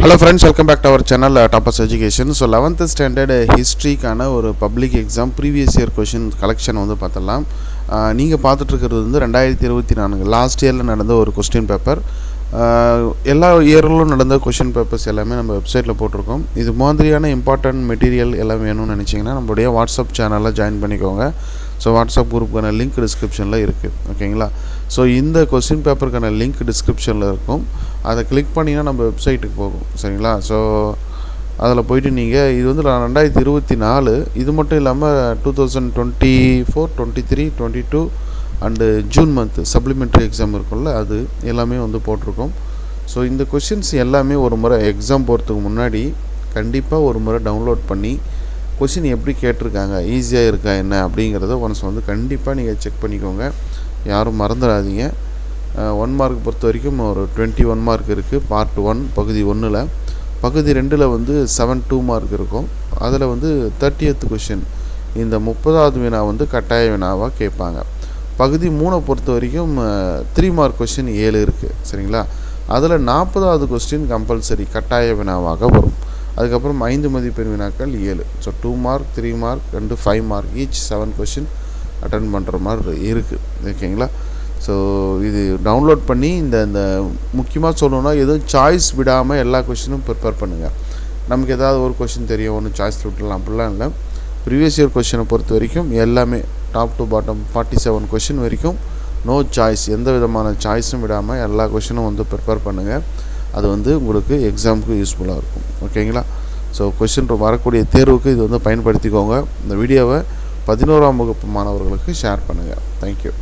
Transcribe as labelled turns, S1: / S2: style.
S1: Hello friends, welcome back to our channel Toppers Education. So 11th standard history கான ஒரு public exam previous year question collection வந்து பார்த்தலாம். நீங்க பார்த்துட்டு இருக்கிறது வந்து 2024 லாஸ்ட் இயர்ல நடந்த ஒரு question paper. எல்லா இயர்லயும் நடந்த question papers எல்லாமே நம்ம வெப்சைட்ல போட்டுருக்கோம். இது மாதிரியான இம்பார்ட்டன்ட் மெட்டீரியல் எல்லாம் வேணும்னு நினைச்சீங்கன்னா நம்மளுடைய வாட்ஸ்அப் சேனல்ல ஜாயின் பண்ணிக்கோங்க. ஸோ வாட்ஸ்அப் குரூப்புக்கான லிங்க் டிஸ்கிரிப்ஷனில் இருக்குது, ஓகேங்களா? ஸோ இந்த கொஸ்டின் பேப்பருக்கான லிங்க் டிஸ்கிரிப்ஷனில் இருக்கும். அதை கிளிக் பண்ணிங்கன்னா நம்ம வெப்சைட்டுக்கு போகும், சரிங்களா? ஸோ அதில் போய்ட்டு நீங்கள் இது வந்து 2024 இது மட்டும் இல்லாமல் 2024, 23, 22 and June month supplementary exam இருக்கும்ல, அது எல்லாமே வந்து போட்டிருக்கோம். ஸோ இந்த கொஷின்ஸ் எல்லாமே ஒரு முறை எக்ஸாம் போகிறதுக்கு முன்னாடி கண்டிப்பாக ஒரு முறை டவுன்லோட் பண்ணி கொஷின் எப்படி கேட்டிருக்காங்க, ஈஸியாக இருக்கா என்ன அப்படிங்கிறத ஒன்ஸ் வந்து கண்டிப்பாக நீங்கள் செக் பண்ணிக்கோங்க. யாரும் மறந்துடாதீங்க. 1 மார்க் பொறுத்த வரைக்கும் ஒரு 21 மார்க் இருக்குது. பார்ட் 1 பகுதி 1ல். பகுதி 2ல் வந்து 7 மார்க் இருக்கும். அதில் வந்து 30th கொஷின் இந்த 30வது வினா வந்து கட்டாய வினாவாக கேட்பாங்க. பகுதி 3 பொறுத்த வரைக்கும் 3 மார்க் கொஷின் 7 இருக்குது, சரிங்களா? அதில் 40வது கொஸ்டின் கம்பல்சரி கட்டாய வினாவாக வரும். அதுக்கப்புறம் 5 மதிப்பெண் வினாக்கள் 7. So 2 mark, 3 mark and 5 mark each 7 question attend பண்ணுற மாதிரி இருக்குது, ஓகேங்களா? ஸோ இது டவுன்லோட் பண்ணி இந்த முக்கியமாக சொல்லணுன்னா எதுவும் சாய்ஸ் விடாமல் எல்லா கொஷினும் ப்ரிப்பேர் பண்ணுங்கள். நமக்கு ஏதாவது ஒரு கொஷின் தெரியும், ஒன்று சாய்ஸ் விட்டுலாம், அப்படிலாம் இல்லை. ப்ரீவியஸ் இயர் கொஷினை பொறுத்த வரைக்கும் எல்லாமே டாப் டு பாட்டம் 47 கொஷின் வரைக்கும் நோ சாய்ஸ், எந்த விதமான சாய்ஸும் விடாமல் எல்லா கொஷினும் வந்து ப்ரிப்பேர் பண்ணுங்கள். அது வந்து உங்களுக்கு எக்ஸாமுக்கு யூஸ்ஃபுல்லாக இருக்கும், ஓகேங்களா? ஸோ கொஷின் வரக்கூடிய தேர்வுக்கு இது வந்து பயன்படுத்திக்கோங்க. இந்த வீடியோவை 11ஆம் வகுப்பு மாணவர்களுக்கு ஷேர் பண்ணுங்கள். தேங்க்யூ.